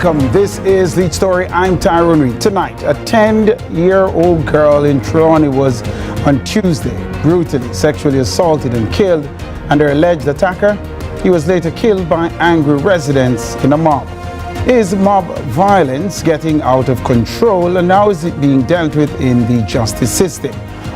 Welcome. This is Lead Story. I'm Tyrone Reed. Tonight, a 10-year-old girl in Trelawney was on Tuesday brutally sexually assaulted and killed, and her alleged attacker, he was later killed by angry residents in a mob. Is mob violence getting out of control, and how is it being dealt with in the justice system?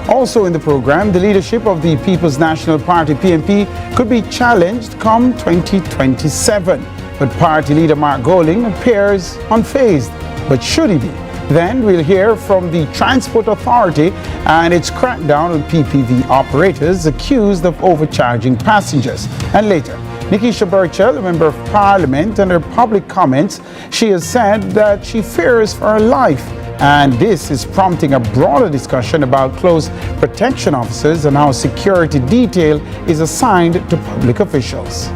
Also in the program, the leadership of the People's National Party, PNP, could be challenged come 2027. But party leader Mark Golding appears unfazed. But should he be? Then we'll hear from the Transport Authority and its crackdown on PPV operators accused of overcharging passengers. And later, Nikisha Burchell, a member of Parliament, and her public comments, she has said that she fears for her life. And this is prompting a broader discussion about close protection officers and how security detail is assigned to public officials.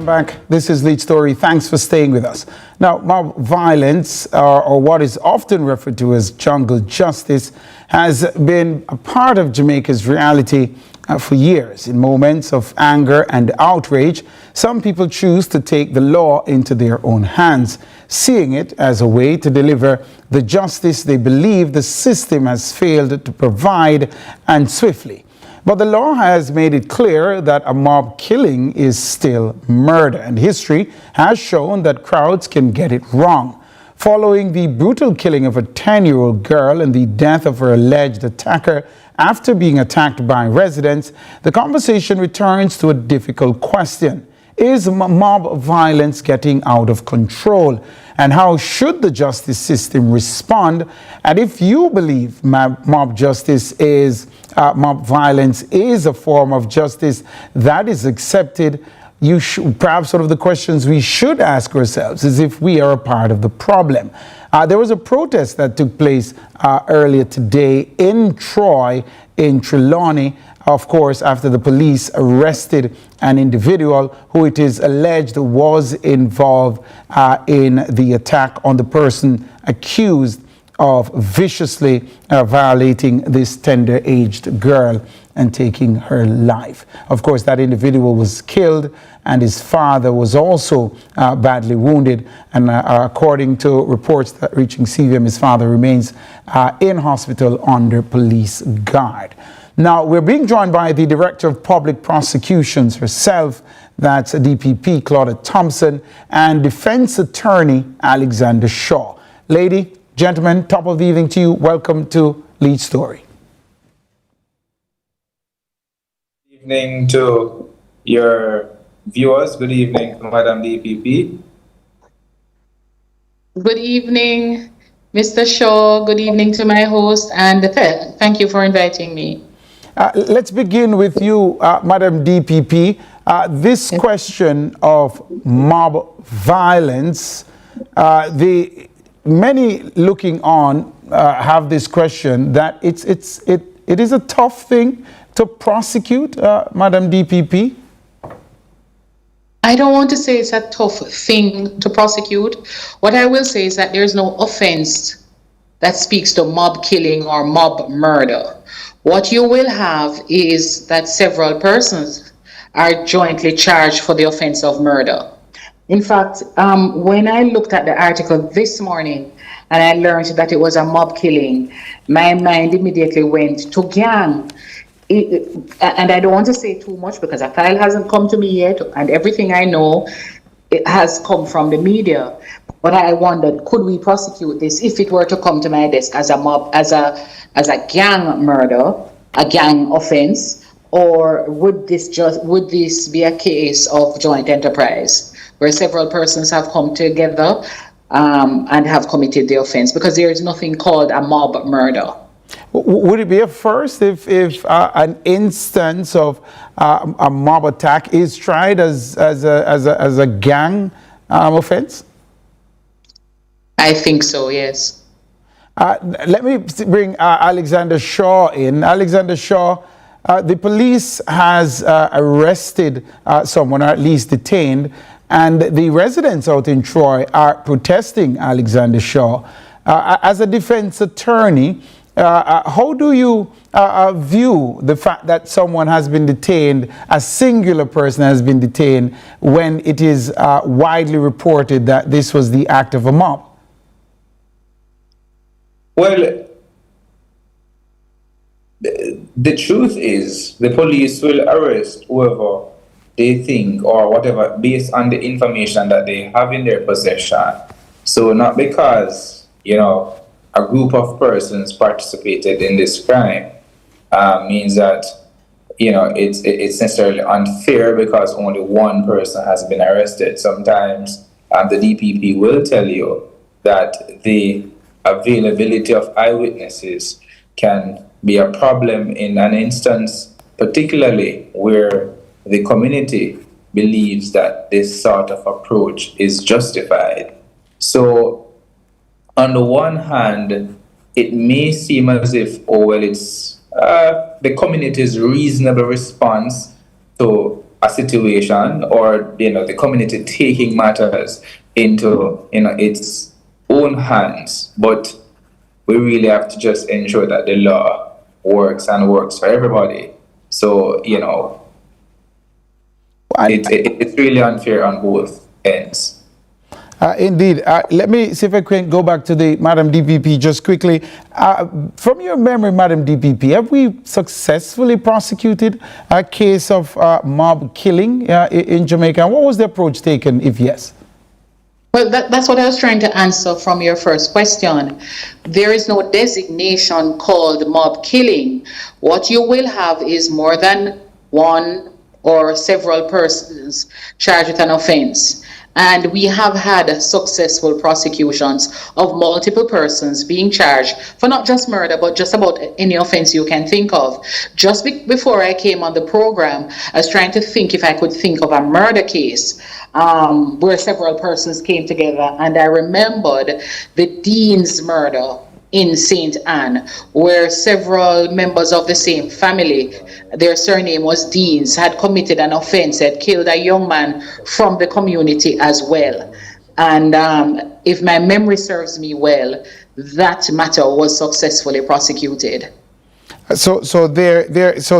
Back. This is Lead Story. Thanks for staying with us. Now, mob violence, or what is often referred to as jungle justice, has been a part of Jamaica's reality for years. In moments of anger and outrage, some people choose to take the law into their own hands, seeing it as a way to deliver the justice they believe the system has failed to provide, and swiftly. But the law has made it clear that a mob killing is still murder, and history has shown that crowds can get it wrong. Following the brutal killing of a 10-year-old girl and the death of her alleged attacker after being attacked by residents, the conversation returns to a difficult question. Is mob violence getting out of control? And how should the justice system respond? And if you believe mob violence is a form of justice that is accepted, you should, perhaps one of the questions we should ask ourselves is if we are a part of the problem. There was a protest that took place earlier today in Troy, in Trelawney, of course, after the police arrested an individual who it is alleged was involved in the attack on the person accused of viciously violating this tender-aged girl and taking her life. Of course, that individual was killed, and his father was also badly wounded. And according to reports that reaching CVM, his father remains in hospital under police guard. Now, we're being joined by the Director of Public Prosecutions herself, that's DPP Claudette Thompson, and Defense Attorney Alexander Shaw. Lady, gentlemen, top of the evening to you. Welcome to Lead Story. Good evening to your viewers. Good evening, Madam DPP. Good evening, Mr. Shaw. Good evening to my host, and thank you for inviting me. Let's begin with you, Madam DPP. This question of mob violence, many looking on have this question that it is a tough thing to prosecute, Madam DPP. I don't want to say it's a tough thing to prosecute. What I will say is that there's no offense that speaks to mob killing or mob murder. What you will have is that several persons are jointly charged for the offense of murder. In fact, when I looked at the article this morning and I learned that it was a mob killing, my mind immediately went to gang. And I don't want to say too much because a file hasn't come to me yet, and everything I know, it has come from the media. But I wondered, could we prosecute this if it were to come to my desk as a mob, as a gang murder, a gang offense, or would this be a case of joint enterprise where several persons have come together and have committed the offense? Because there is nothing called a mob murder. Would it be a first if an instance of a mob attack is tried as a gang offense? I think so, yes. Let me bring Alexander Shaw in. Alexander Shaw, the police has arrested someone, or at least detained, and the residents out in Troy are protesting Alexander Shaw. As a defense attorney, how do you view the fact that someone has been detained, a singular person has been detained, when it is widely reported that this was the act of a mob? Well, the truth is the police will arrest whoever they think or whatever based on the information that they have in their possession. So not because, you know, a group of persons participated in this crime means that, you know, it's necessarily unfair because only one person has been arrested. Sometimes the DPP will tell you that the availability of eyewitnesses can be a problem in an instance, particularly where the community believes that this sort of approach is justified. So on the one hand, it may seem as if, oh, well, it's the community's reasonable response to a situation, or, you know, the community taking matters into, you know, its own hands. But we really have to just ensure that the law works and works for everybody. So, you know, it's really unfair on both ends. Indeed. Let me see if I can go back to the Madam DPP just quickly. From your memory, Madam DPP, have we successfully prosecuted a case of mob killing in Jamaica? And what was the approach taken, if yes? Well, that's what I was trying to answer from your first question. There is no designation called mob killing. What you will have is more than one or several persons charged with an offense. And we have had successful prosecutions of multiple persons being charged for not just murder, but just about any offense you can think of. Just before I came on the program, I was trying to think if I could think of a murder case where several persons came together, and I remembered the Dean's murder in St. Anne, where several members of the same family, their surname was Deans, had committed an offense, had killed a young man from the community as well. And if my memory serves me well, that matter was successfully prosecuted. So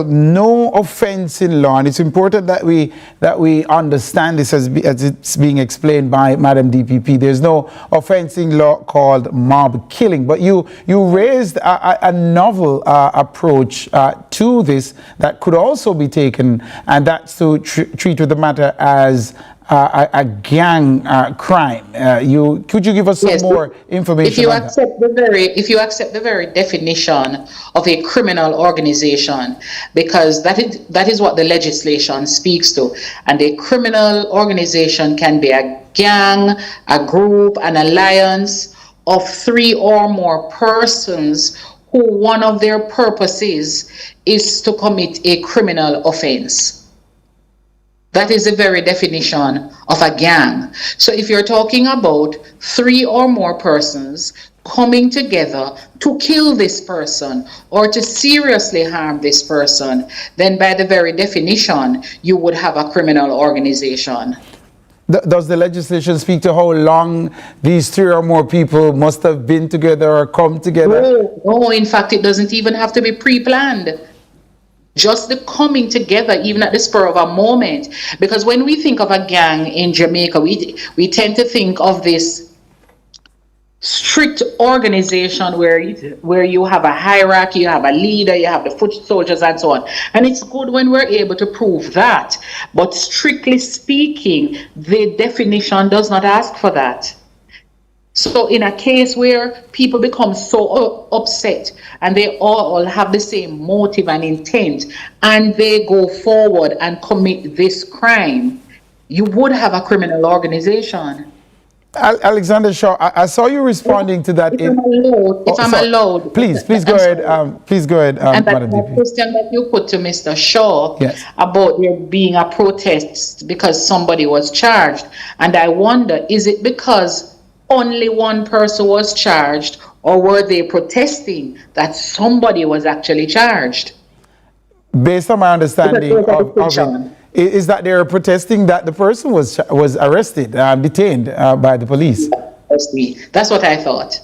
no offense in law, and it's important that we understand this as it's being explained by Madam DPP. There's no offense in law called mob killing, but you raised a novel approach to this that could also be taken, and that's to treat the matter as a gang crime. Could you give us some more information? If you accept the very definition of a criminal organization, because that is what the legislation speaks to, and a criminal organization can be a gang, a group, an alliance of 3 or more persons who one of their purposes is to commit a criminal offense. That is the very definition of a gang. So if you're talking about 3 or more persons coming together to kill this person or to seriously harm this person, then by the very definition, you would have a criminal organization. Does the legislation speak to how long these 3 or more people must have been together or come together? No, in fact, it doesn't even have to be pre-planned. Just the coming together, even at the spur of a moment. Because when we think of a gang in Jamaica, we tend to think of this strict organization where you have a hierarchy, you have a leader, you have the foot soldiers and so on. And it's good when we're able to prove that. But strictly speaking, the definition does not ask for that. So in a case where people become so upset and they all have the same motive and intent and they go forward and commit this crime, you would have a criminal organization. Alexander Shaw, I saw you responding to that. If I'm allowed. Please go ahead. Please go ahead, and Madam that DP. question that you put to Mr. Shaw about there being a protest because somebody was charged. And I wonder, is it because only one person was charged, or were they protesting that somebody was actually charged? Based on my understanding of it, is that they're protesting that the person was arrested, detained by the police. That's me. That's what I thought.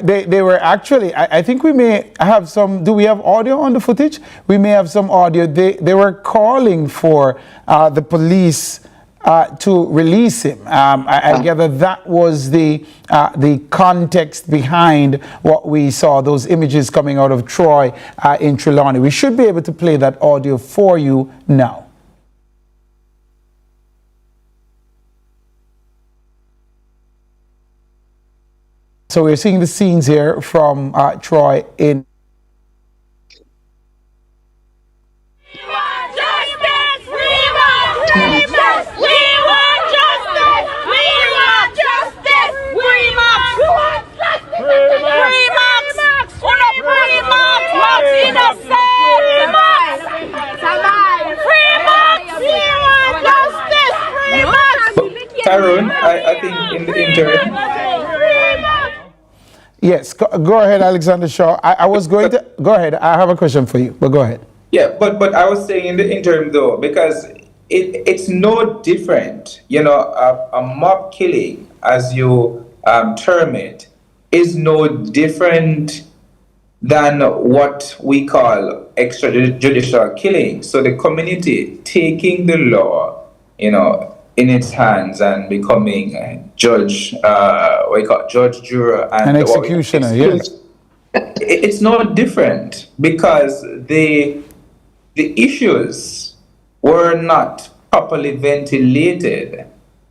They were actually, I think we may have some, do we have audio on the footage? We may have some audio. They were calling for the police to release him. I gather that was the context behind what we saw, those images coming out of Troy in Trelawney. We should be able to play that audio for you now. So we're seeing the scenes here from Troy in. We want justice! We want justice! We want justice! We want justice! We want justice! Free Max! Free Max! Max innocent! Max! Free Max! We want justice! Free Max! Tyrone, I think in the interim. Yes, go ahead, Alexander Shaw. I was going to go ahead. I have a question for you, but go ahead. Yeah, but I was saying in the interim though, because it's no different. You know, a mob killing, as you term it, is no different than what we call extrajudicial killing. So the community taking the law, you know, in its hands and becoming judge, judge, juror, and executioner. Yes, it's no different because the issues were not properly ventilated,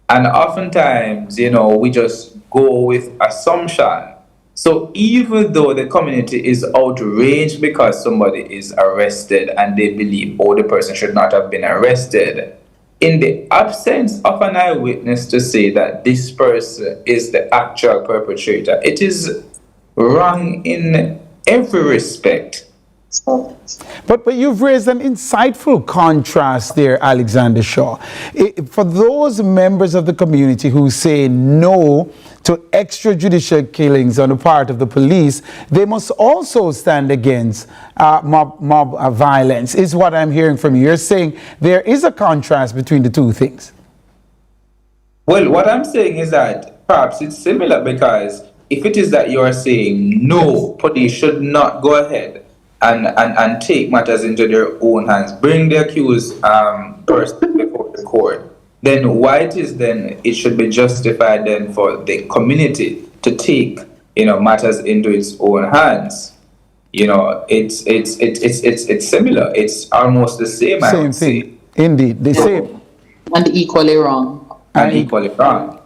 and oftentimes, you know, we just go with assumption. So even though the community is outraged because somebody is arrested and they believe, oh, the person should not have been arrested, in the absence of an eyewitness to say that this person is the actual perpetrator, it is wrong in every respect. But you've raised an insightful contrast there, Alexander Shaw. For those members of the community who say no to extrajudicial killings on the part of the police, they must also stand against mob violence, is what I'm hearing from you. You're saying there is a contrast between the two things. Well, what I'm saying is that perhaps it's similar, because if it is that you are saying no, police should not go ahead and take matters into their own hands, bring the accused person before the court, then why it should be justified then for the community to take, you know, matters into its own hands? You know, it's similar. It's almost the same. Same thing, indeed. The same and equally wrong. And equally wrong.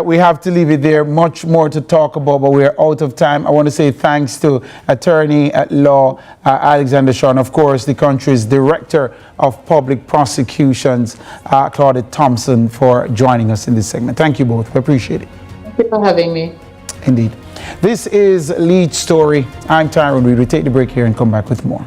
We have to leave it there. Much more to talk about, but we're out of time. I want to say thanks to Attorney at Law Alexander Shaw, and of course the country's Director of Public Prosecutions, Claudette Thompson, for joining us in this segment. Thank you both. We appreciate it. Thank you for having me. Indeed. This is Lead Story. I'm Tyrone Reed. We take the break here and come back with more.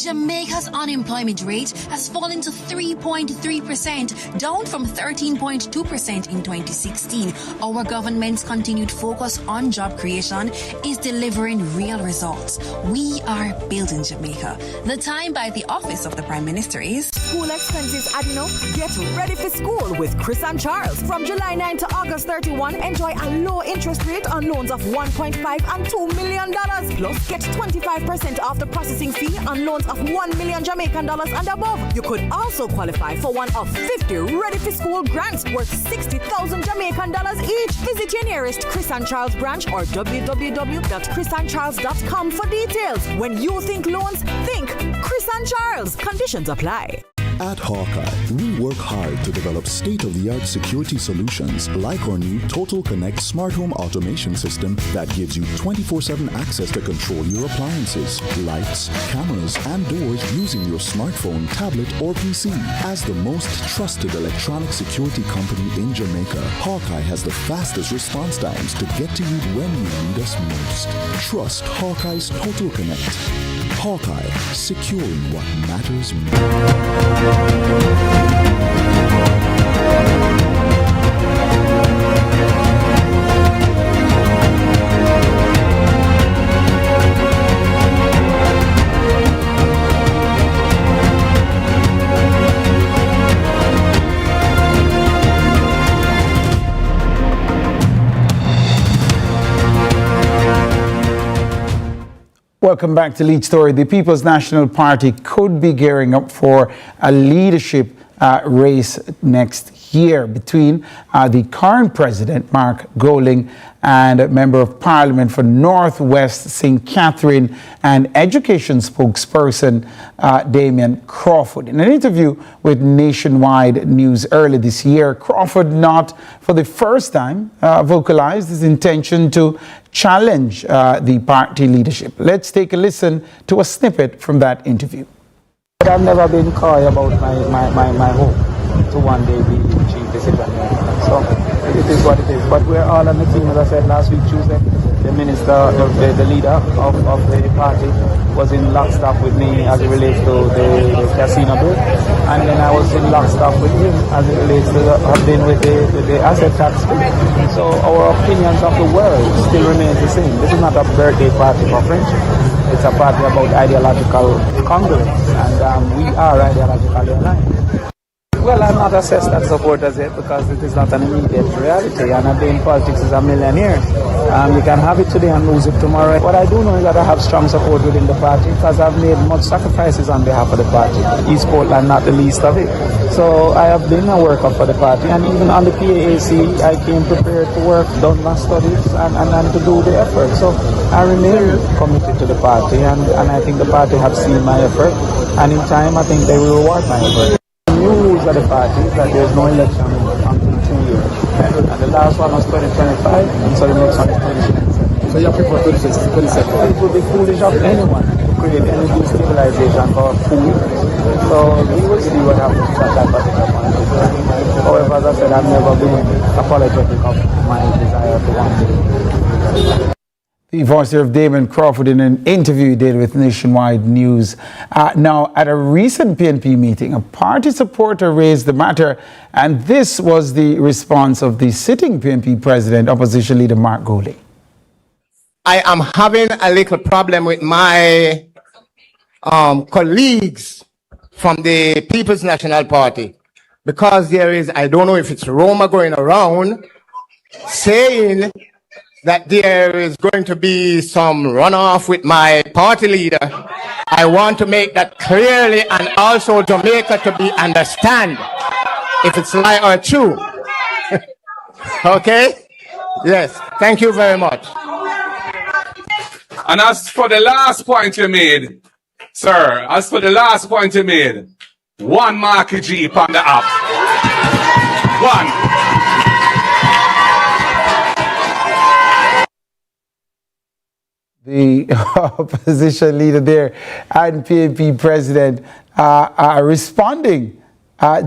Jamaica's unemployment rate has fallen to 3.3%, down from 13.2% in 2016. Our government's continued focus on job creation is delivering real results. We are building Jamaica. The time by the Office of the Prime Minister is... School expenses adding up? Get ready for school with Chris and Charles. From July 9 to August 31, enjoy a low interest rate on loans of $1.5 and $2 million. Plus, get 25% off the processing fee on loans of $1 million Jamaican dollars and above. You could also qualify for one of 50 Ready for School grants worth 60,000 Jamaican dollars each. Visit your nearest Chris and Charles branch or www.chrisandcharles.com for details. When you think loans, think Chris and Charles. Conditions apply. At Hawkeye, we work hard to develop state-of-the-art security solutions like our new Total Connect smart home automation system that gives you 24/7 access to control your appliances, lights, cameras, and doors using your smartphone, tablet, or PC. As the most trusted electronic security company in Jamaica, Hawkeye has the fastest response times to get to you when you need us most. Trust Hawkeye's Total Connect. Hawkeye, securing what matters most. Welcome back to Lead Story. The People's National Party could be gearing up for a leadership race next year between the current president, Mark Goling, and a member of Parliament for Northwest St. Catherine and education spokesperson Damien Crawford. In an interview with Nationwide News early this year, Crawford not for the first time vocalized his intention to challenge the party leadership. Let's take a listen to a snippet from that interview. I've never been coy about my hope to one day be chief decision maker. So it is what it is. But we're all on the team, as I said last week, Tuesday. The minister, the leader of the party was in lockstep with me as it relates to the casino bill. And then I was in lockstep with him as it relates to with the asset tax bill. So our opinions of the world still remains the same. This is not a birthday party for friendship. It's a party about ideological congruence, and we are ideologically aligned. Well, I'm not assessed as support as yet because it is not an immediate reality, and I've been in politics as a million years. You can have it today and lose it tomorrow. What I do know is that I have strong support within the party because I've made much sacrifices on behalf of the party. East Portland, not the least of it. So I have been a worker for the party, and even on the PAAC, I came prepared to work, done my studies, and to do the effort. So I remain committed to the party, and I think the party have seen my effort, and in time, I think they will reward my effort. The new rules of the party is that there's no election until 2 years, and the last one was 2025, and so the next one is 2027. So you have to put 2027. It would be foolish of anyone to create any destabilization for 2 years. So we will see what happens at that particular point. However, as I said, I've never been apologetic of my desire to want to. The voice of Damien Crawford in an interview he did with Nationwide News. Now, at a recent PNP meeting, a party supporter raised the matter, and this was the response of the sitting PNP president, opposition leader Mark Goling. I am having a little problem with my colleagues from the People's National Party because there is, I don't know if it's rumor going around saying that there is going to be some runoff with my party leader. I want to make that clearly and also Jamaica to be understand if it's lie or true. Okay? Yes. Thank you very much. And as for the last point you made, sir, one Marky Jeep on the app. One. The opposition leader there and PNP president are responding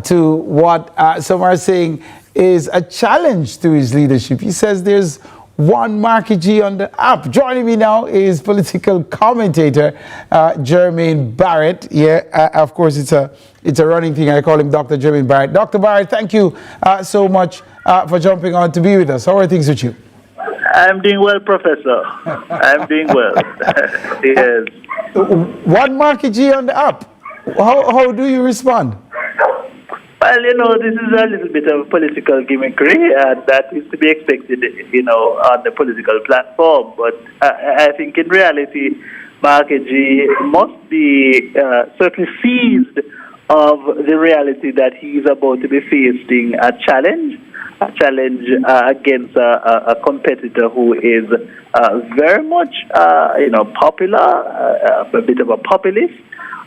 to what some are saying is a challenge to his leadership. He says there's one Marky G on the app. Joining me now is political commentator Jermaine Barrett. Yeah, of course, it's a running thing. I call him Dr. Jermaine Barrett. Dr. Barrett, thank you so much for jumping on to be with us. How are things with you? I'm doing well, Professor. I'm doing well. Yes. One Marky G on the app. How do you respond? Well, this is a little bit of political gimmickry, and that is to be expected, on the political platform. But I think in reality, Marky G must be certainly seized of the reality that he is about to be facing a challenge against a competitor who is very much, popular, a bit of a populist,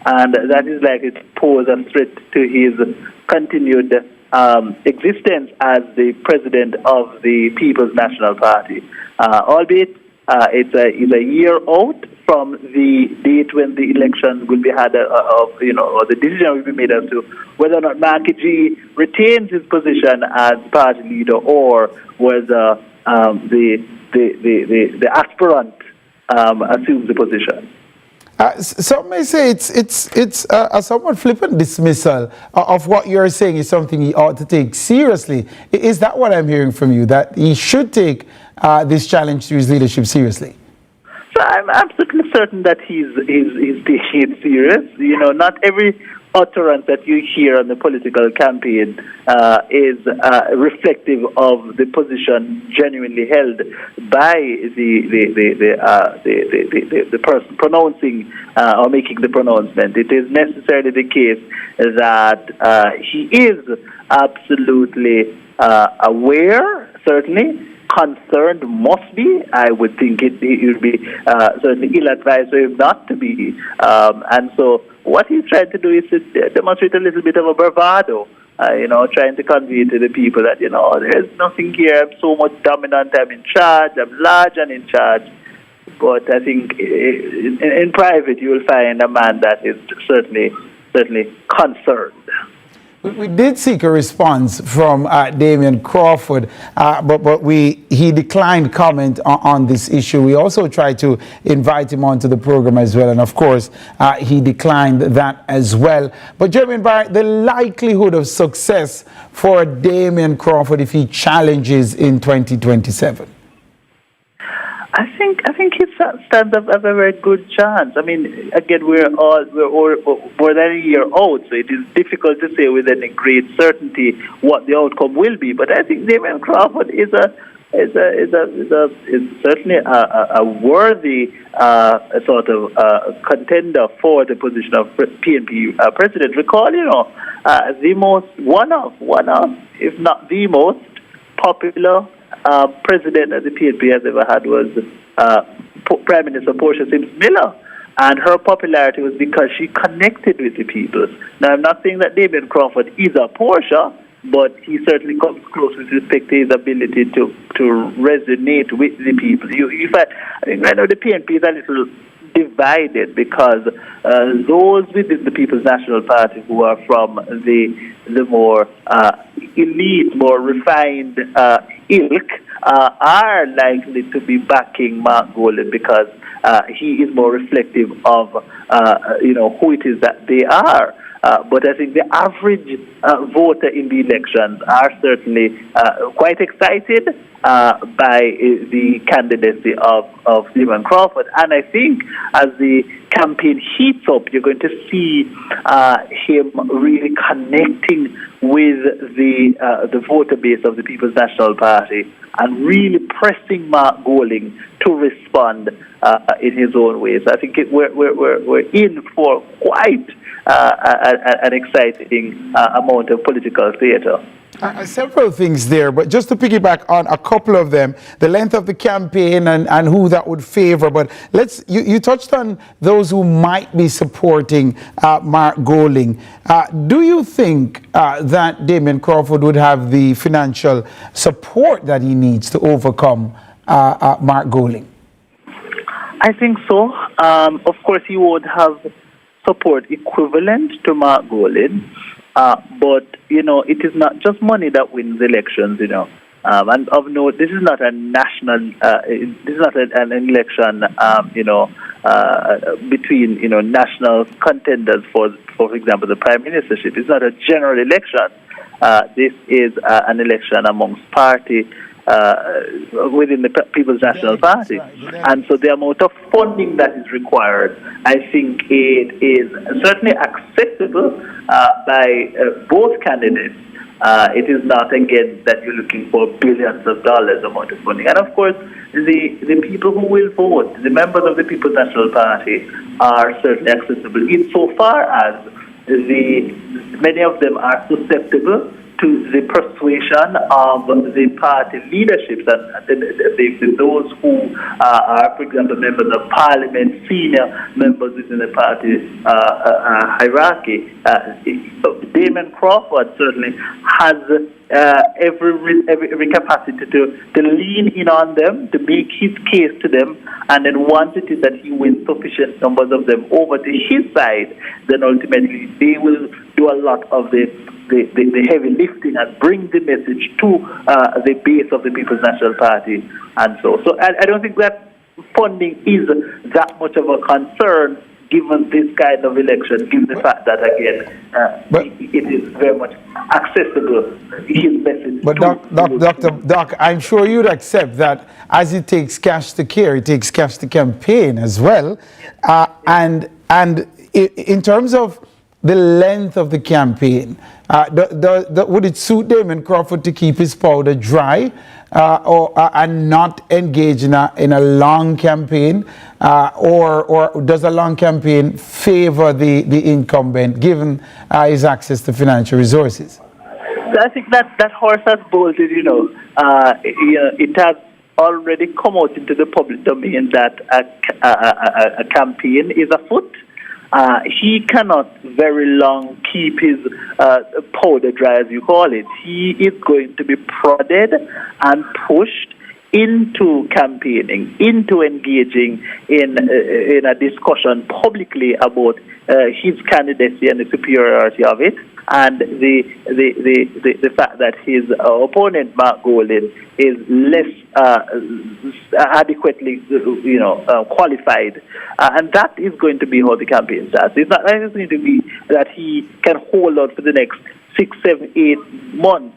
and that is likely to pose a threat to his continued existence as the president of the People's National Party. Albeit it's a year out from the date when the election will be had, or the decision will be made as to whether or not Marky G retains his position as party leader or whether the aspirant assumes the position. Some may say it's a somewhat flippant dismissal of what you're saying is something he ought to take seriously. Is that what I'm hearing from you, that he should take this challenge to his leadership seriously? So I'm absolutely certain that he's taking it serious. Not every utterance that you hear on the political campaign is reflective of the position genuinely held by the person pronouncing or making the pronouncement. It is necessarily the case that he is absolutely aware, certainly. Concerned must be. I would think it would be certainly ill-advised for him not to be. And so what he's trying to do is to demonstrate a little bit of a bravado, trying to convey to the people that, there's nothing here. I'm so much dominant. I'm in charge. I'm large and in charge. But I think in private you will find a man that is certainly concerned. We did seek a response from Damian Crawford, but he declined comment on this issue. We also tried to invite him onto the program as well, and of course, he declined that as well. But Jeremy Barrett, the likelihood of success for Damian Crawford if he challenges in 2027? I think he stands up a very good chance. I mean, again, we're more than a year out, so it is difficult to say with any great certainty what the outcome will be. But I think Damian Crawford is certainly a worthy sort of contender for the position of PNP president. Recall, one of, if not the most popular president that the PNP has ever had was Prime Minister Portia Simpson-Miller, and her popularity was because she connected with the people. Now, I'm not saying that Damian Crawford is a Portia, but he certainly comes close with respect to his ability to resonate with the people. I think right now the PNP is a little divided because those within the People's National Party who are from the more elite, more refined ilk are likely to be backing Mark Golding because he is more reflective of who it is that they are. But I think the average voter in the elections are certainly quite excited by the candidacy of Damian Crawford. And I think as the campaign heats up, you're going to see him really connecting with the voter base of the People's National Party and really pressing Mark Golding to respond in his own ways. I think we're in for quite an exciting amount of political theater. Several things there, but just to piggyback on a couple of them, the length of the campaign and who that would favor. But you touched on those who might be supporting Mark Golding. Do you think that Damian Crawford would have the financial support that he needs to overcome Mark Golding? I think so. Of course, he would have support equivalent to Mark Golding. But, it is not just money that wins elections, And of note, this is not a national, this is not an election, between, national contenders for example, the prime ministership. It's not a general election. This is an election amongst party within the People's National Party. And so the amount of funding that is required, I think it is certainly acceptable by both candidates. It is not, again, that you're looking for billions of dollars amount of funding. And of course, the people who will vote, the members of the People's National Party, are certainly accessible insofar as many of them are susceptible to the persuasion of the party leaderships and those who are, for example, members of parliament, senior members within the party hierarchy. Damian Crawford certainly has every capacity to lean in on them, to make his case to them, and then once it is that he wins sufficient numbers of them over to his side, then ultimately they will do a lot of the heavy lifting and bring the message to the base of the People's National Party. And so I don't think that funding is that much of a concern given this kind of election, given the fact that, again, it is very much accessible, his message. But Doc, I'm sure you'd accept that as it takes cash to care, it takes cash to campaign as well. And in terms of the length of the campaign? Would it suit Damon Crawford to keep his powder dry and not engage in a long campaign? Or does a long campaign favor the incumbent given his access to financial resources? I think that horse has bolted, it has already come out into the public domain that a campaign is afoot. He cannot very long keep his powder dry, as you call it. He is going to be prodded and pushed into campaigning, into engaging in a discussion publicly about his candidacy and the superiority of it, and the fact that his opponent Mark Golden is less adequately qualified, and that is going to be how the campaign starts. It's not going to be that he can hold out for the next 6, 7, 8 months.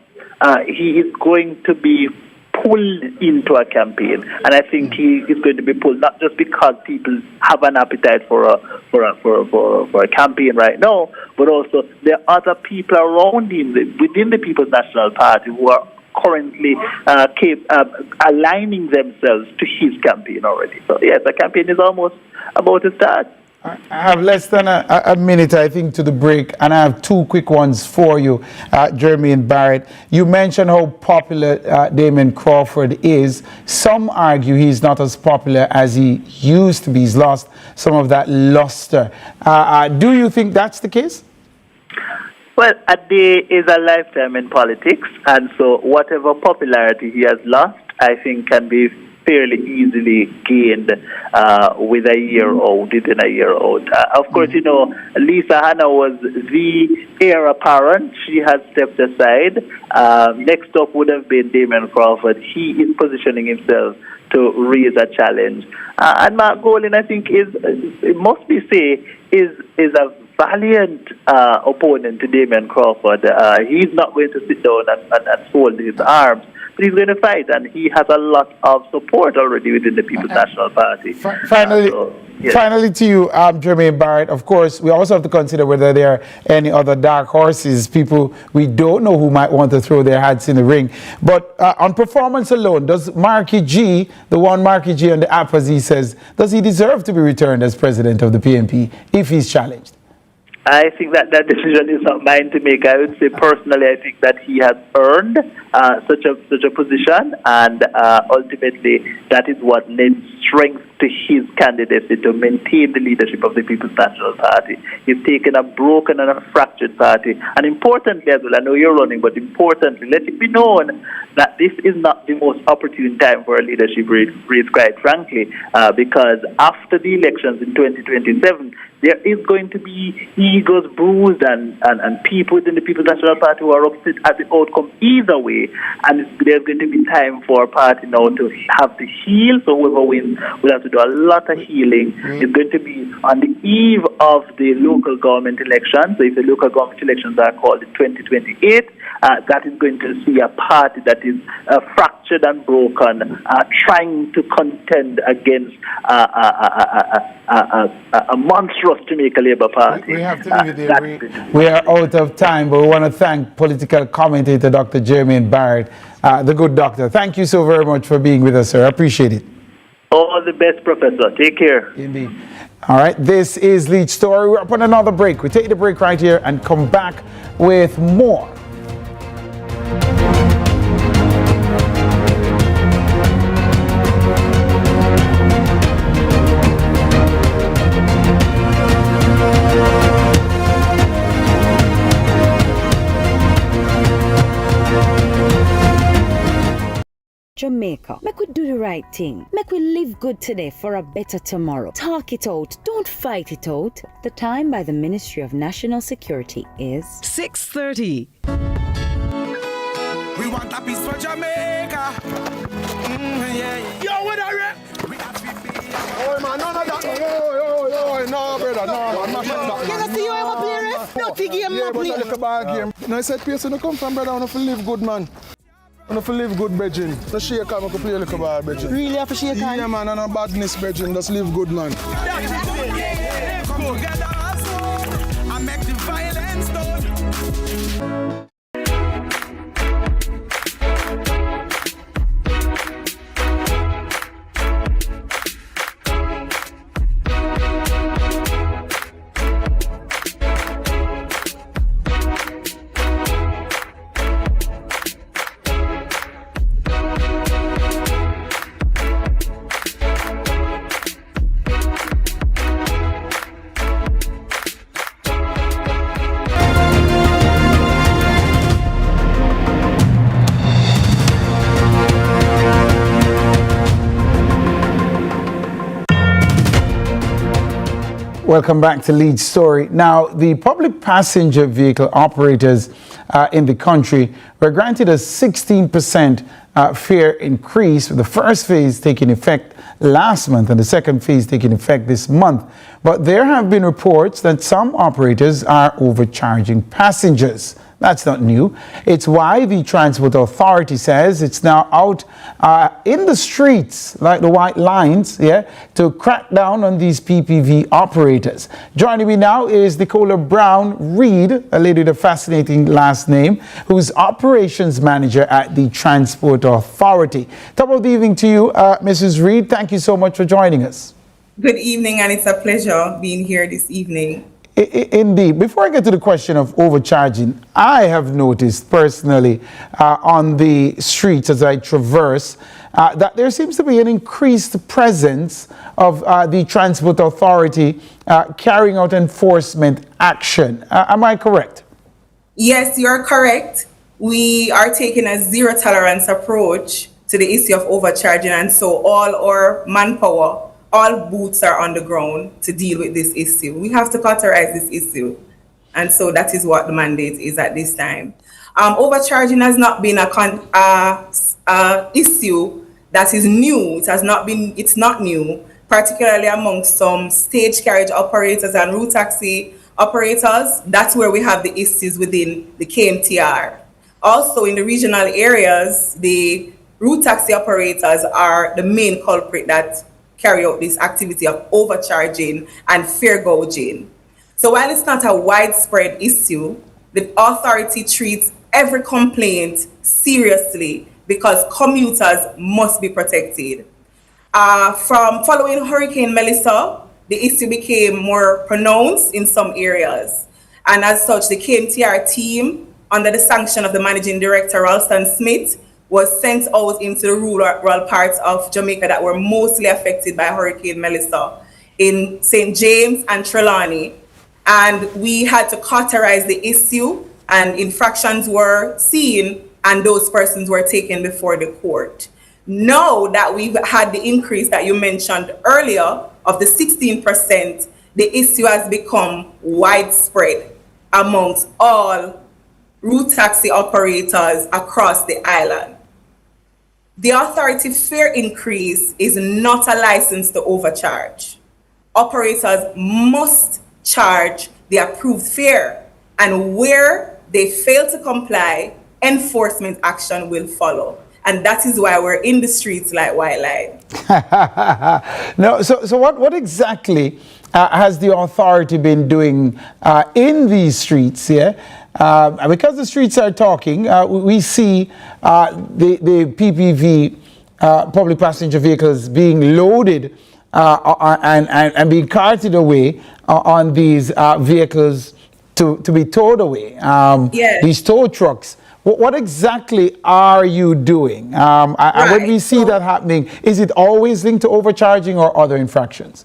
He is going to be pulled into a campaign, and I think he is going to be pulled not just because people have an appetite for a campaign right now, but also there are other people around him within the People's National Party who are currently aligning themselves to his campaign already. So yes, the campaign is almost about to start. I have less than a minute, I think, to the break, and I have 2 quick ones for you, Jeremy and Barrett. You mentioned how popular Damon Crawford is. Some argue he's not as popular as he used to be. He's lost some of that luster. Do you think that's the case? Well, a day is a lifetime in politics, and so whatever popularity he has lost, I think can be fairly easily gained with a year out, within a year out. Of course, Lisa Hanna was the heir apparent. She has stepped aside. Next up would have been Damon Crawford. He is positioning himself to raise a challenge. And Mark Golden, I think, is a valiant opponent to Damon Crawford. He's not going to sit down and fold his arms. He's going to fight, and he has a lot of support already within the People's National Party. Finally to you, Jermaine Barrett, of course, we also have to consider whether there are any other dark horses, people we don't know who might want to throw their hats in the ring. But on performance alone, does Marky G, the one Marky G on the app, as he says, does he deserve to be returned as president of the PNP if he's challenged? I think that decision is not mine to make. I would say personally, I think that he has earned such a position, and ultimately that is what lends strength to his candidacy to maintain the leadership of the People's National Party. He's taken a broken and a fractured party, and importantly as well, I know you're running, but importantly, let it be known that this is not the most opportune time for a leadership race, quite frankly, because after the elections in 2027, there is going to be egos bruised and people within the People's National Party who are upset at the outcome either way. And there's going to be time for a party now to have to heal. So whoever wins will have to do a lot of healing. It's going to be on the eve of the local government elections. So if the local government elections are called in 2028, that is going to see a party that is fractured and broken, trying to contend against a monstrous Jamaica Labour Party. We have to leave it there. We are out of time, but we want to thank political commentator Dr. Jermaine Barrett, the good doctor. Thank you so very much for being with us, sir. I appreciate it. All the best, Professor. Take care. Indeed. All right, this is Lead Story. We're up on another break. We take the break right here and come back with more. Jamaica, make we do the right thing. Make we live good today for a better tomorrow. Talk it out. Don't fight it out. The time by the Ministry of National Security is 6:30. We want a piece for Jamaica. Yeah. Yo, what are you? Oh man, none of that. Yo, no, brother, no. Can I see you ever play ref? No, the game, yeah, but I look a bad game. No, I said, place when you come from, brother, I want to live good, man. I want to live good, Bridging. No shake on, I can play a little bad, Bridging. Really have to shake on? Yeah, man, and no badness, Bridging. Just live good, man. I make the Welcome back to Lead Story. Now, the public passenger vehicle operators in the country were granted a 16% fare increase, with the first phase taking effect last month and the second phase taking effect this month. But there have been reports that some operators are overcharging passengers. That's not new. It's why the Transport Authority says it's now out in the streets, like the white lines, to crack down on these PPV operators. Joining me now is Nicola Brown Reed, a lady with a fascinating last name, who's operations manager at the Transport Authority. Top of the evening to you, Mrs. Reed. Thank you so much for joining us. Good evening, and it's a pleasure being here this evening. Indeed. Before I get to the question of overcharging, I have noticed personally on the streets as I traverse that there seems to be an increased presence of the Transport Authority carrying out enforcement action. Am I correct? Yes, you're correct. We are taking a zero tolerance approach to the issue of overcharging, and so all our manpower, all boots are on the ground to deal with this issue. We have to cauterize this issue. And so that is what the mandate is at this time. Overcharging has not been a issue that is new. It's not new, particularly among some stage carriage operators and route taxi operators. That's where we have the issues within the KMTR. Also in the regional areas, the route taxi operators are the main culprit that carry out this activity of overcharging and fare gouging. So while it's not a widespread issue, the authority treats every complaint seriously because commuters must be protected. From following Hurricane Melissa, the issue became more pronounced in some areas. And as such, the KMTR team, under the sanction of the managing director, Ralston Smith, was sent out into the rural parts of Jamaica that were mostly affected by Hurricane Melissa in St. James and Trelawney. And we had to cauterize the issue, and infractions were seen and those persons were taken before the court. Now that we've had the increase that you mentioned earlier of the 16%, the issue has become widespread amongst all route taxi operators across the island. The authority fare increase is not a license to overcharge. Operators must charge the approved fare, and where they fail to comply, enforcement action will follow. And that is why we're in the streets like white line. No, so what exactly has the authority been doing in these streets here? Because the streets are talking, we see the PPV, public passenger vehicles, being loaded and being carted away on these vehicles to be towed away. Yes. These tow trucks. What exactly are you doing? When we see that happening, is it always linked to overcharging or other infractions?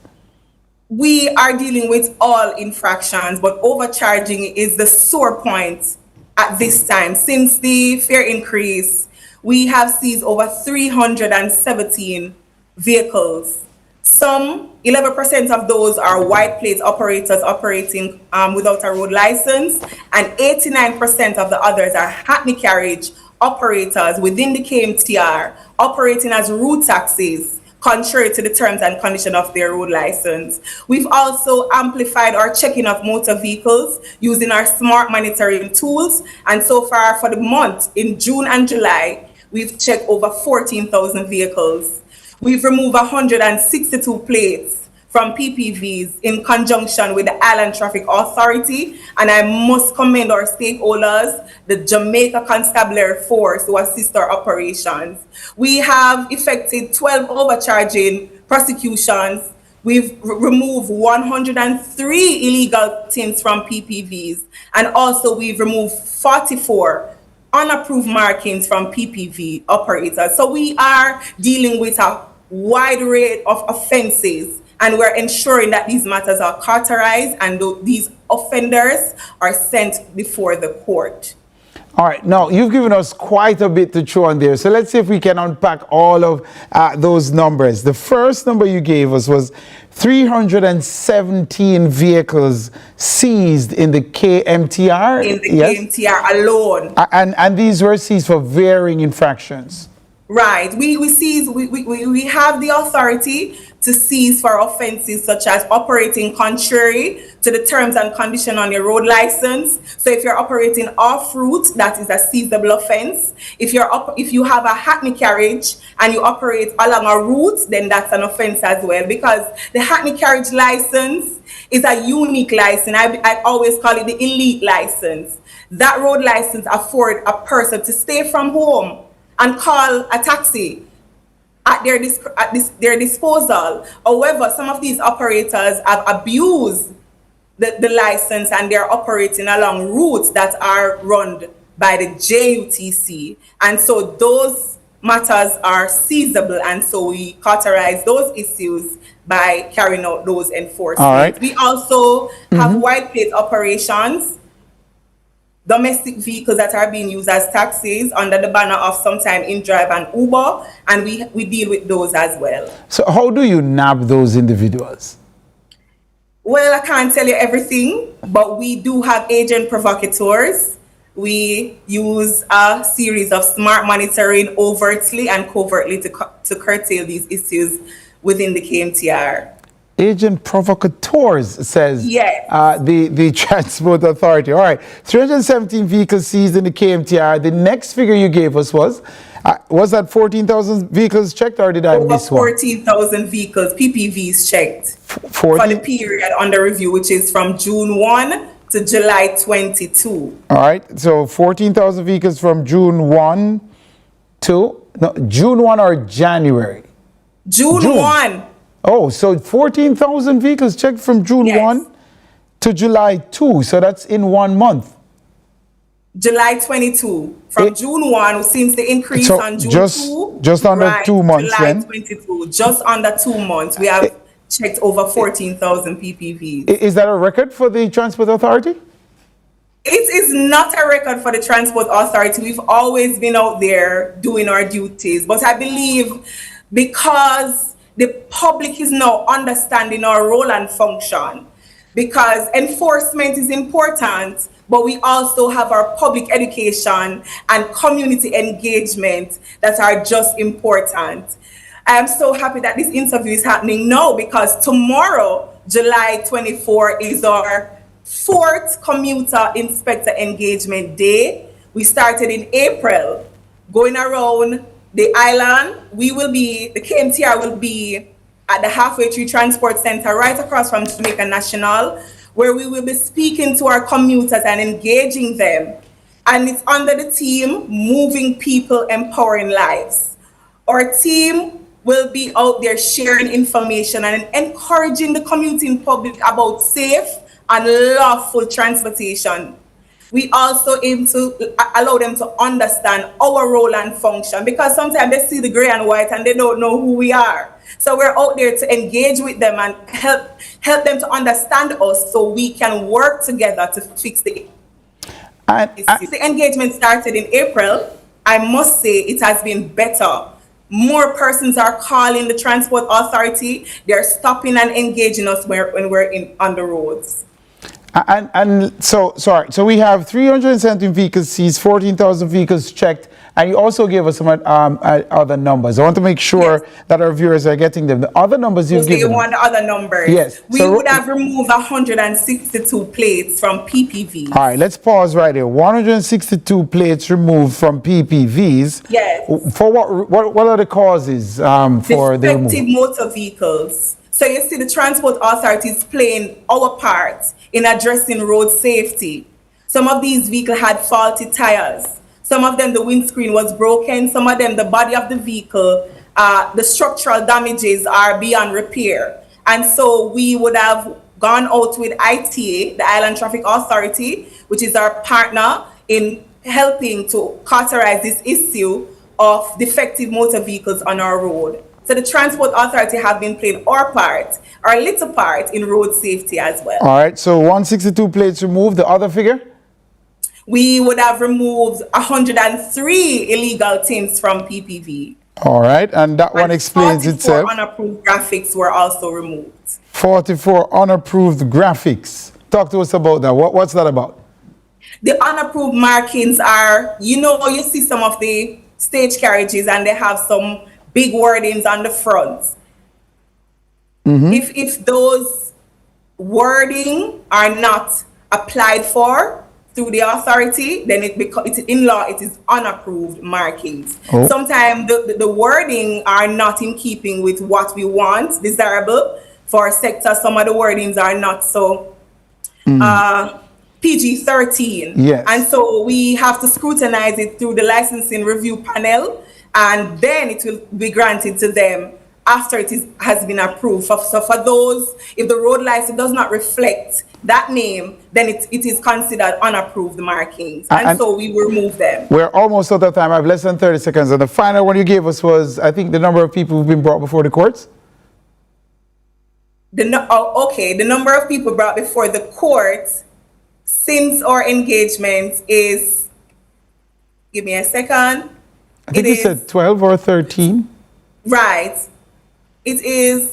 We are dealing with all infractions, but overcharging is the sore point at this time. Since the fare increase, we have seized over 317 vehicles. Some, 11% of those are white plate operators operating without a road license, and 89% of the others are hackney carriage operators within the KMTR operating as route taxis, contrary to the terms and conditions of their road license. We've also amplified our checking of motor vehicles using our smart monitoring tools. And so far for the month, in June and July, we've checked over 14,000 vehicles. We've removed 162 plates from PPVs in conjunction with the Island Traffic Authority. And I must commend our stakeholders, the Jamaica Constabulary Force, who assist our operations. We have effected 12 overcharging prosecutions. We've removed 103 illegal things from PPVs. And also we've removed 44 unapproved markings from PPV operators. So we are dealing with a wide array of offenses, and we're ensuring that these matters are cauterized and these offenders are sent before the court. All right, now you've given us quite a bit to chew on there. So let's see if we can unpack all of those numbers. The first number you gave us was 317 vehicles seized in the KMTR. In the KMTR alone. And these were seized for varying infractions. Right. We have the authority to seize for offenses such as operating contrary to the terms and conditions on your road license. So if you're operating off route, that is a seizable offense. If you have a hackney carriage and you operate along a route, then that's an offense as well, because the hackney carriage license is a unique license. I always call it the elite license. That road license affords a person to stay from home and call a taxi at their disposal. However, some of these operators have abused the license and they're operating along routes that are run by the JUTC. And so those matters are seizable, and so we cauterize those issues by carrying out those enforcements. All right. We also have white plate operations, domestic vehicles that are being used as taxis under the banner of sometime InDrive and Uber, and we deal with those as well. So how do you nab those individuals? Well, I can't tell you everything, but we do have agent provocateurs. We use a series of smart monitoring overtly and covertly to curtail these issues within the KMTR. Agent provocateurs, says yes. The Transport Authority. All right, 317 vehicles seized in the KMTR. The next figure you gave us was that 14,000 vehicles checked, or did I miss one? 14,000 vehicles, PPVs checked for the period under review, which is from June 1 to July 22. All right, so 14,000 vehicles from June 1 to, June 1 or January? June 1. Oh, so 14,000 vehicles checked from June 1 to July 2. So that's in 1 month. July 22. From June 1, since the increase on June 2. Just under 2 months July then. 22. Just under 2 months. We have checked over 14,000 PPVs. Is that a record for the Transport Authority? It is not a record for the Transport Authority. We've always been out there doing our duties. But I believe because the public is now understanding our role and function, because enforcement is important, but we also have our public education and community engagement that are just important. I am so happy that this interview is happening now, because tomorrow, July 24, is our 4th Commuter Inspector Engagement Day. We started in April, going around the island. The KMTR will be at the Halfway Tree Transport Center right across from Jamaica National, where we will be speaking to our commuters and engaging them. And it's under the theme, Moving People, Empowering Lives. Our team will be out there sharing information and encouraging the commuting public about safe and lawful transportation. We also aim to allow them to understand our role and function, because sometimes they see the gray and white and they don't know who we are. So we're out there to engage with them and help them to understand us, so we can work together to fix the the engagement started in April. I must say it has been better. More persons are calling the Transport Authority. They're stopping and engaging us when we're on the roads. So we have 317 vehicles seized, 14,000 vehicles checked, and you also gave us some other numbers. I want to make sure that our viewers are getting them. The other numbers you've given. You want the other numbers? Yes. We would have removed 162 plates from PPVs. All right, let's pause right here. 162 plates removed from PPVs. Yes. For what are the causes for the removal? Defective motor vehicles. So you see, the Transport Authority is playing our part in addressing road safety. Some of these vehicles had faulty tires. Some of them, the windscreen was broken. Some of them, the body of the vehicle, the structural damages are beyond repair. And so we would have gone out with ITA, the Island Traffic Authority, which is our partner in helping to cauterize this issue of defective motor vehicles on our road. So the Transport Authority have been playing our little part in road safety as well. All right, so 162 plates removed. The other figure? we would have removed 103 illegal tints from PPV. All right, and that one explains 44 itself. unapproved graphics were also removed. 44 unapproved graphics. Talk to us about that. What's that about? The unapproved markings are, you see some of the stage carriages and they have some big wordings on the front. If those wording are not applied for through the authority, then it's in law, it is unapproved markings. Oh. Sometimes the wording are not in keeping with what we want, desirable for a sector. Some of the wordings are not so PG-13. Yes. And so we have to scrutinize it through the licensing review panel, and then it will be granted to them after has been approved. So for those, if the road license does not reflect that name, then it is considered unapproved markings. And so we remove them. We're almost out of time. I have less than 30 seconds. And the final one you gave us was, I think, the number of people who've been brought before the courts? The number of people brought before the courts since our engagement is, give me a second. I think you said 12 or 13. Right. It is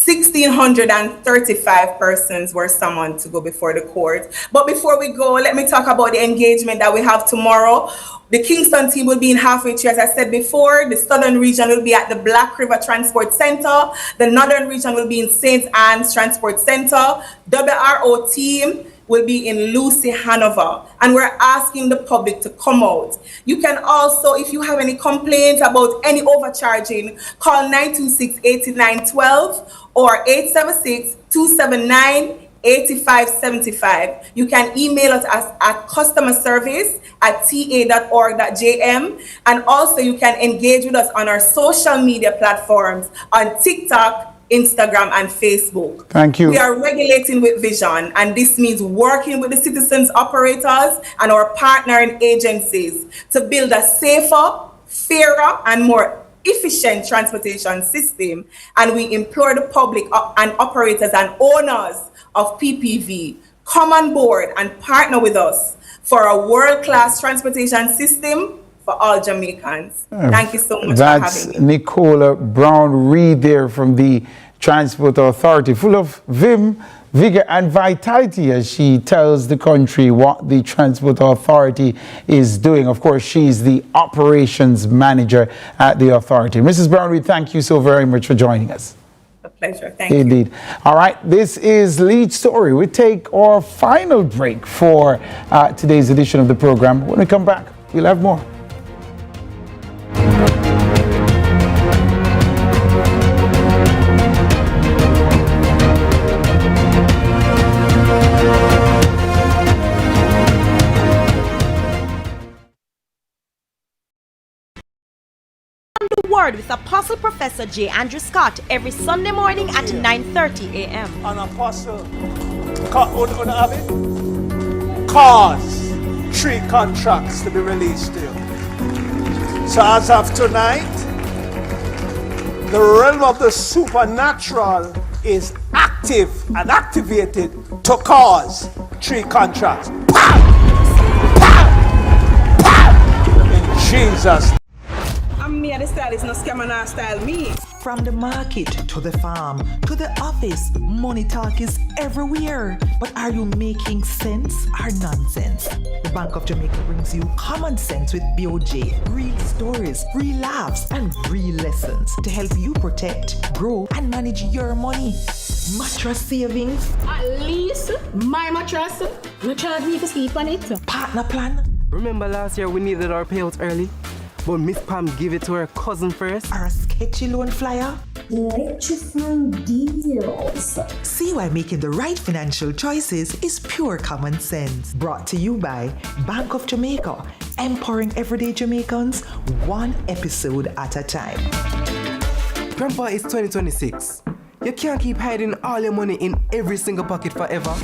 1,635 persons were summoned to go before the court. But before we go, let me talk about the engagement that we have tomorrow. The Kingston team will be in Halfway Tree, as I said before. The Southern region will be at the Black River Transport Center. The Northern region will be in St. Anne's Transport Center. WRO team will be in Lucy, Hanover. And we're asking the public to come out. You can also, if you have any complaints about any overcharging, call 926-8912 or 876-279-8575. You can email us at customerservice@ta.org.jm. And also you can engage with us on our social media platforms on TikTok, Instagram, and Facebook. Thank you. We are regulating with vision, and this means working with the citizens operators and our partnering agencies to build a safer, fairer, and more efficient transportation system. And we implore the public and operators and owners of PPV, come on board and partner with us for a world-class transportation system for all Jamaicans. Thank you so much for having me. Nicola Brown-Reed there from the Transport Authority, full of vim, vigor and vitality as she tells the country what the Transport Authority is doing. Of course, she's the operations manager at the authority. Mrs. Brown-Reed, thank you so very much for joining us. A pleasure. Thank you. Indeed. All right, this is Lead Story. We take our final break for today's edition of the program. When we come back, we'll have more. Word with Apostle Professor J. Andrew Scott every Sunday morning at 9:30 a.m. An apostle, cause 3 contracts to be released to you. So as of tonight, the realm of the supernatural is active and activated to cause 3 contracts. Pow! Pow! Pow! In Jesus' name. Me and the stylist no scam and not style me. From the market to the farm to the office, money talk is everywhere. But are you making sense or nonsense? The Bank of Jamaica brings you common sense with BOJ. Real stories, real laughs, and real lessons to help you protect, grow, and manage your money. Mattress savings. At least my mattress. No charge me to sleep on it. Partner plan. Remember last year we needed our payouts early? But Miss Pam gave it to her cousin first. Or a sketchy loan flyer. Electrifying deals. See why making the right financial choices is pure common sense. Brought to you by Bank of Jamaica, empowering everyday Jamaicans one episode at a time. Grandpa, it's 2026. You can't keep hiding all your money in every single pocket forever.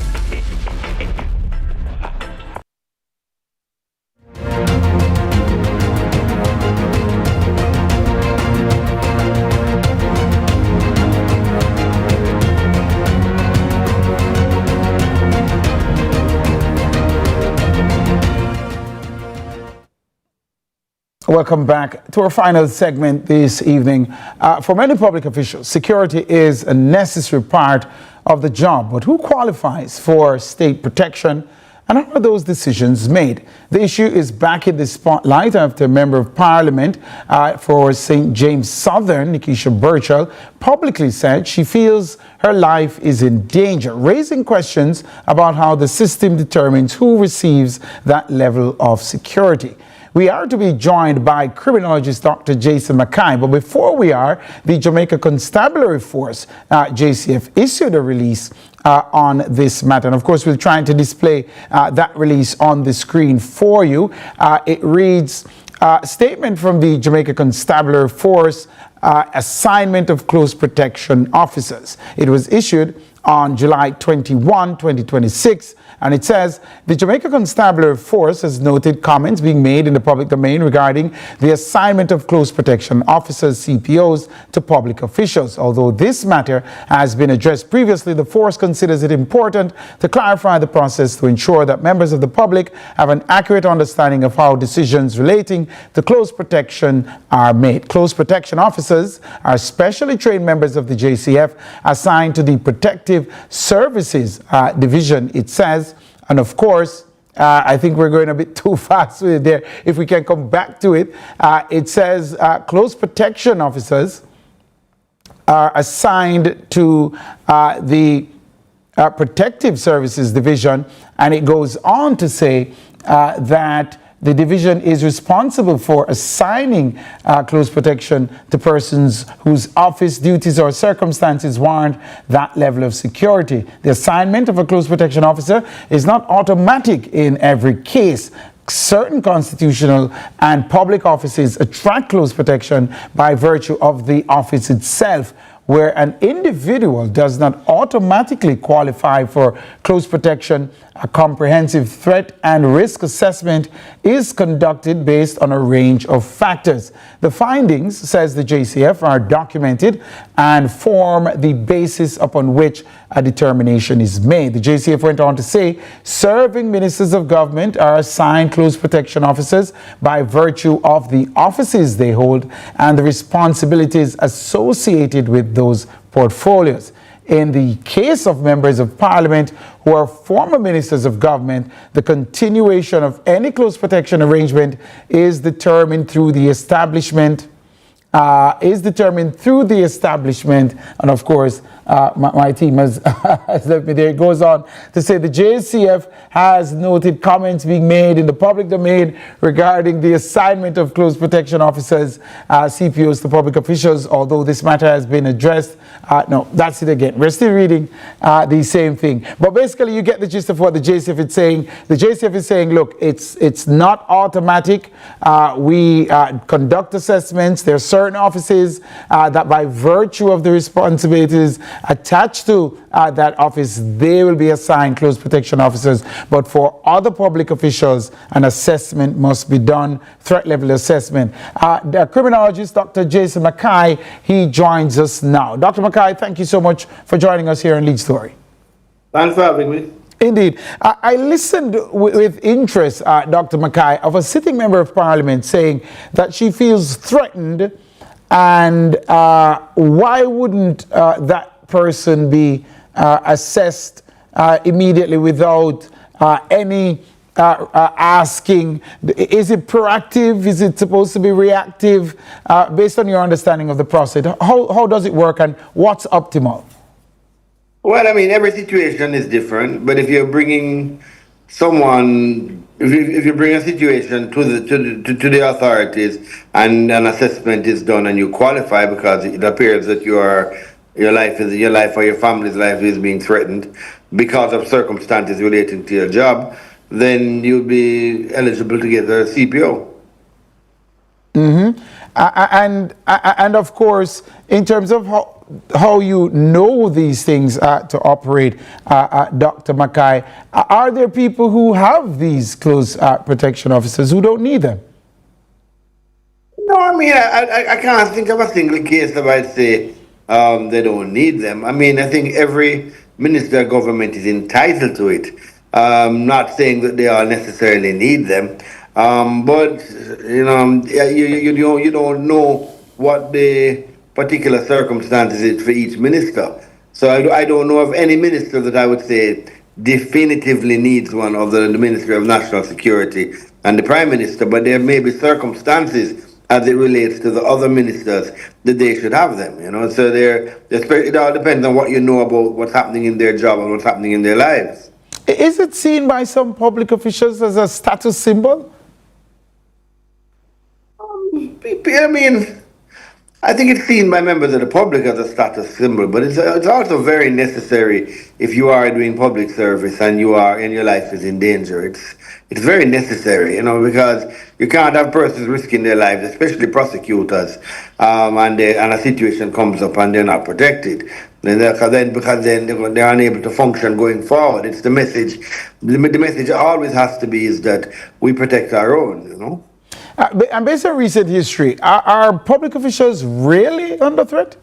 Welcome back to our final segment this evening. For many public officials, security is a necessary part of the job, but who qualifies for state protection and how are those decisions made? The issue is back in the spotlight after a member of parliament for St. James Southern, Nikisha Burchell, publicly said she feels her life is in danger, raising questions about how the system determines who receives that level of security. We are to be joined by criminologist Dr. Jason Mackay, but before we are, the Jamaica Constabulary Force, JCF, issued a release on this matter. And of course, we're trying to display that release on the screen for you. It reads, statement from the Jamaica Constabulary Force, assignment of close protection officers. It was issued on July 21, 2026, and it says, the Jamaica Constabulary Force has noted comments being made in the public domain regarding the assignment of close protection officers, CPOs, to public officials. Although this matter has been addressed previously, the force considers it important to clarify the process to ensure that members of the public have an accurate understanding of how decisions relating to close protection are made. Close protection officers are specially trained members of the JCF assigned to the Protective Services Division, it says. And of course, I think we're going a bit too fast with it there. If we can come back to it, it says close protection officers are assigned to the Protective Services Division, and it goes on to say that the division is responsible for assigning close protection to persons whose office duties or circumstances warrant that level of security. The assignment of a close protection officer is not automatic in every case. Certain constitutional and public offices attract close protection by virtue of the office itself, where an individual does not automatically qualify for close protection. A comprehensive threat and risk assessment is conducted based on a range of factors. The findings, says the JCF, are documented and form the basis upon which a determination is made. The JCF went on to say, serving ministers of government are assigned close protection officers by virtue of the offices they hold and the responsibilities associated with those portfolios. In the case of members of parliament who are former ministers of government, the continuation of any close protection arrangement is determined through the establishment, and of course, my team has left me there. It goes on to say the JCF has noted comments being made in the public domain regarding the assignment of close protection officers, CPOs, to public officials. Although this matter has been addressed, no, that's it again. We're still reading the same thing. But basically, you get the gist of what the JCF is saying. The JCF is saying, look, it's not automatic. We conduct assessments. There are certain offices that by virtue of the responsibilities attached to that office, they will be assigned close protection officers. But for other public officials, an assessment must be done, threat level assessment. The criminologist, Dr. Jason Mackay, he joins us now. Dr. Mackay, thank you so much for joining us here on Lead Story. Thanks for having me. Indeed. I listened with interest, Dr. Mackay, of a sitting member of parliament saying that she feels threatened, and why wouldn't that person be assessed immediately without any asking? Is it proactive? Is it supposed to be reactive? Based on your understanding of the process, how does it work and what's optimal? Well, I mean, every situation is different, but if you're bringing someone, if you bring a situation to the authorities and an assessment is done and you qualify because it appears that your life or your family's life is being threatened because of circumstances relating to your job, then you'll be eligible to get a CPO. Mm-hmm. And of course, in terms of how you know these things to operate, Dr. Mackay, are there people who have these close protection officers who don't need them? No, I mean, I can't think of a single case that I'd say they don't need them. I mean, I think every minister of government is entitled to it. Not saying that they all necessarily need them. But you don't know what the particular circumstances is for each minister. So I don't know of any minister that I would say definitively needs one, other than the Ministry of National Security and the Prime Minister. But there may be circumstances as it relates to the other ministers that they should have them. So it all depends on what you know about what's happening in their job and what's happening in their lives. Is it seen by some public officials as a status symbol? I think it's seen by members of the public as a status symbol, but it's also very necessary if you are doing public service and your life is in danger. It's very necessary, because you can't have persons risking their lives, especially prosecutors, and a situation comes up and they're not protected. Because then they're unable to function going forward. It's the message. The message always has to be is that we protect our own, And based on recent history, are public officials really under threat?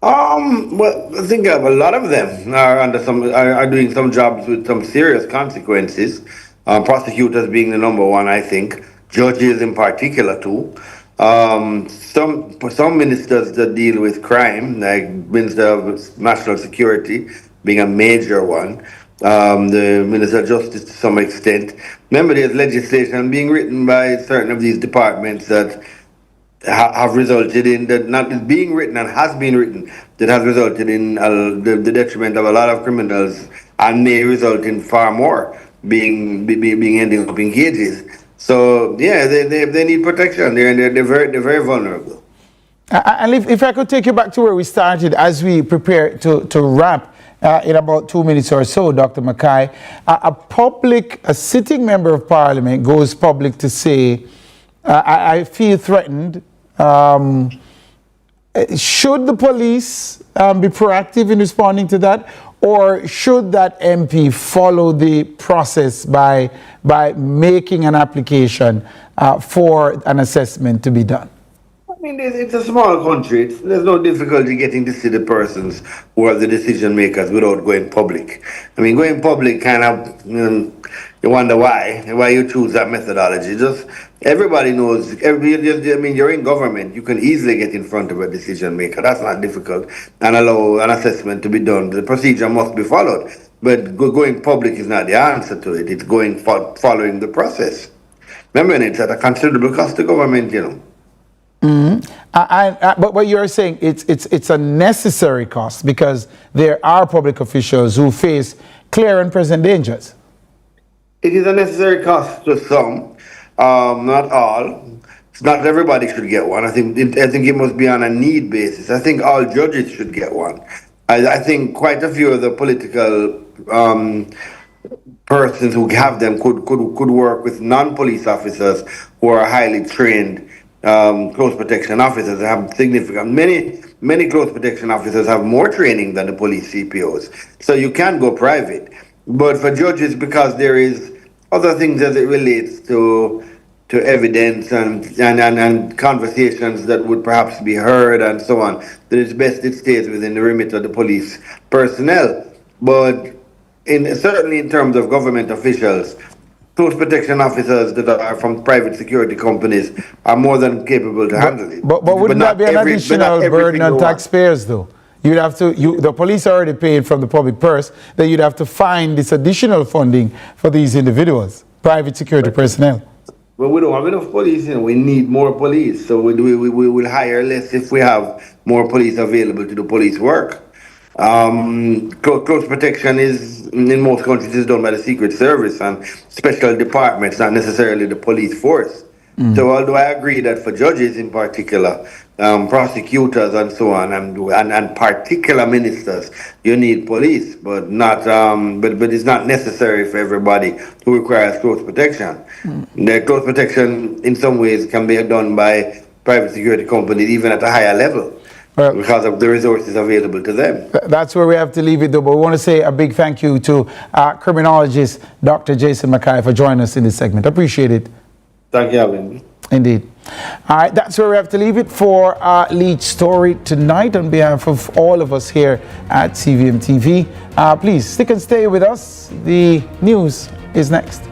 Well, I think a lot of them are doing some jobs with some serious consequences. Prosecutors being the number one, I think. Judges in particular too. Some ministers that deal with crime, like Minister of National Security being a major one. The Minister of Justice to some extent. Remember, there's legislation being written by certain of these departments that have resulted in, that not is being written and has been written, that has resulted in the detriment of a lot of criminals and may result in far more being ending up in cages. So yeah, they need protection. They're very vulnerable. And if I could take you back to where we started as we prepare to wrap in about 2 minutes or so, Dr. Mackay, a sitting member of parliament goes public to say, I feel threatened. Should the police be proactive in responding to that, or should that MP follow the process by making an application for an assessment to be done? It's a small country. There's no difficulty getting to see the persons who are the decision makers without going public. Going public kind of, you wonder why you choose that methodology. Just everybody knows. You're in government. You can easily get in front of a decision maker. That's not difficult, and allow an assessment to be done. The procedure must be followed. But going public is not the answer to it. It's following the process. Remember, it's at a considerable cost to government, But what you're saying, it's a necessary cost because there are public officials who face clear and present dangers. It is a necessary cost to some, not all. It's not everybody should get one. I think it must be on a need basis. I think all judges should get one. I think quite a few of the political persons who have them could work with non-police officers who are highly trained. Close protection officers have significant, many close protection officers have more training than the police CPOs. So you can go private. But for judges, because there is other things as it relates to evidence and conversations that would perhaps be heard and so on, that it's best it stays within the remit of the police personnel. But certainly in terms of government officials, close protection officers that are from private security companies are more than capable to handle it. But wouldn't that be an additional burden on taxpayers, though? You'd have to, the police are already paid from the public purse, then you'd have to find this additional funding for these individuals, private security personnel. Well, we don't have enough police, we need more police. So we will hire less if we have more police available to do police work. Close protection is, in most countries, is done by the Secret Service and special departments, not necessarily the police force. So although I agree that for judges in particular, prosecutors and so on, and particular ministers, you need police, but not but it's not necessary for everybody who requires close protection. The close protection in some ways can be done by private security companies even at a higher level. Because of the resources available to them. That's where we have to leave it, though. But we want to say a big thank you to criminologist Dr. Jason Mackay for joining us in this segment. Appreciate it. Thank you, Alan. Indeed. All right, that's where we have to leave it for our lead story tonight. On behalf of all of us here at CVM TV, please stick and stay with us. The news is next.